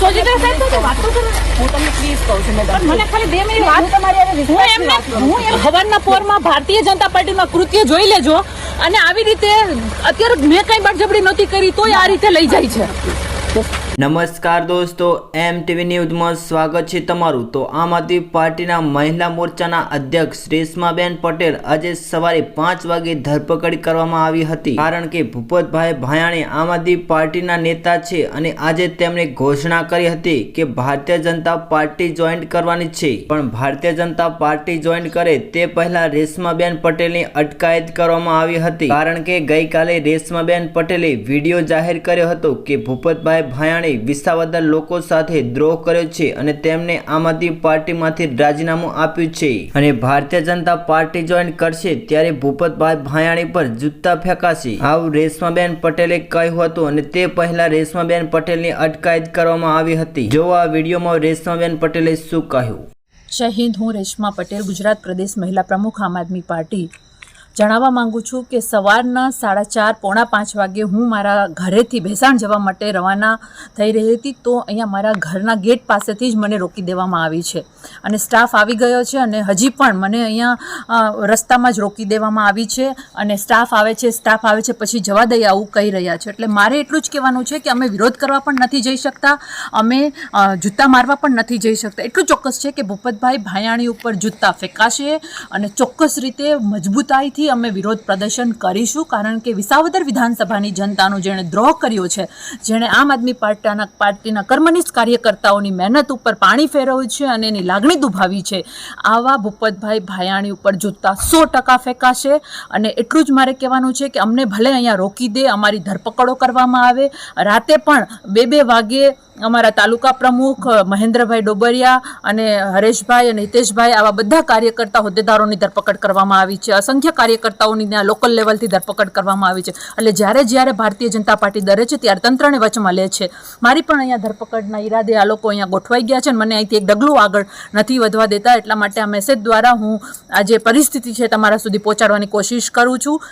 સોજીત્રા સાહેબ તો વાત તો કરો. હું તમને પ્લીઝ કહું છું મેડમ, પણ મને ખાલી 2 મિનિટ વાત તમારી હારે વિશ્વાસથી વાત કરું છું. હવારના પોરમાં ભારતીય જનતા પાર્ટીમાં કૃત્ય જોઈ લેજો અને આવી રીતે અત્યારે મેં કઈ બળજબરી નહોતી કરી તોય આ રીતે લઈ જાય છે. નમસ્કાર દોસ્તો, એમ ટીવી ન્યૂઝમાં સ્વાગત છે તમારું. તો આમ આદમી પાર્ટીના મહિલા મોરચાના અધ્યક્ષ રેશમાબેન પટેલ આજે સવારે 5 વાગે ધરપકડ કરવામાં આવી હતી, કારણ કે ભૂપતભાઈ ભાયાણી આમ આદમી પાર્ટીના નેતા છે અને આજે તેમણે ઘોષણા કરી હતી કે ભારતીય જનતા પાર્ટી જોઈન કરવાની છે. પણ ભારતીય જનતા પાર્ટી જોઈન કરે તે પહેલા રેશમાબેન પટેલની અટકાયત કરવામાં આવી હતી, કારણ કે ગઈકાલે રેશમાબેન પટેલે વિડીયો જાહેર કર્યો હતો કે ભૂપતભાઈ ભાયાણી વિસાવદર લોકો સાથે દ્રોહ કર્યો છે અને તેમને આમ આદમી પાર્ટીમાંથી રાજીનામું આપ્યું છે અને ભારતીય જનતા પાર્ટી જોઈન કરશે ત્યારે ભૂપતભાઈ ભાયાણી પર જૂતા ફેંકાશે, આવું રેશમાબેન પટેલે કહ્યું હતું અને તે પહેલા રેશમાબેન પટેલની અટકાયત કરવામાં આવી હતી. જો આ વિડીયોમાં રેશમાબેન પટેલે શું કહ્યું. જય હિન્દ. હું રેશમા પટેલ, ગુજરાત પ્રદેશ મહિલા પ્રમુખ આમ આદમી પાર્ટી. જણાવવા માંગુ છું કે સવારના 4:30 પોણા 5 વાગે હું મારા ઘરેથી ભેસાણ જવા માટે રવાના થઈ રહી હતી, તો અહીંયા મારા ઘરના ગેટ પાસેથી જ મને રોકી દેવામાં આવી છે અને સ્ટાફ આવી ગયો છે અને હજી પણ મને અહીંયા રસ્તામાં જ રોકી દેવામાં આવી છે અને સ્ટાફ આવે છે પછી જવા દઈએ આવું કહી રહ્યા છે. એટલે મારે એટલું જ કહેવાનું છે કે અમે વિરોધ કરવા પણ નથી જઈ શકતા, અમે જૂતા મારવા પણ નથી જઈ શકતા. એટલું ચોક્કસ છે કે ભૂપતભાઈ ભાયાણી ઉપર જૂતા ફેંકાશે અને ચોક્કસ રીતે મજબૂતાઈથી અમે વિરોધ પ્રદર્શન કરીશું, કારણ કે વિસાવદર વિધાનસભાની જનતાનો જેણે દ્રોહ કર્યો છે, જેણે આમ આદમી પાર્ટીના કર્મનિષ્ઠ કાર્યકર્તાઓની મહેનત ઉપર પાણી ફેરવ્યું છે અને એની લાગણી દુભાવી છે, આવા ભૂપતભાઈ ભાયાણી ઉપર જૂતા 100% ફેંકાશે. અને એટલું જ મારે કહેવાનું છે કે અમને ભલે અહીંયા રોકી દે, અમારી ધરપકડો કરવામાં આવે, રાતે પણ 2-2 વાગે અમારા તાલુકા પ્રમુખ મહેન્દ્રભાઈ ડોબરિયા અને હરેશભાઈ અને હિતેશભાઈ આવા બધા કાર્યકર્તા હોદ્દેદારોની ધરપકડ કરવામાં આવી છે. અસંખ્ય કાર્યકર્તાઓની ત્યાં લોકલ લેવલથી ધરપકડ કરવામાં આવી છે. એટલે જ્યારે ભારતીય જનતા પાર્ટી ડરે છે ત્યારે તંત્રને વચમાં લે છે. મારી પણ અહીંયા ધરપકડના ઈરાદે આ લોકો અહીંયા ગોઠવાઈ ગયા છે અને મને અહીંથી એક ડગલું આગળ નથી વધવા દેતા. એટલા માટે આ મેસેજ દ્વારા હું આ જે પરિસ્થિતિ છે તમારા સુધી પહોંચાડવાની કોશિશ કરું છું.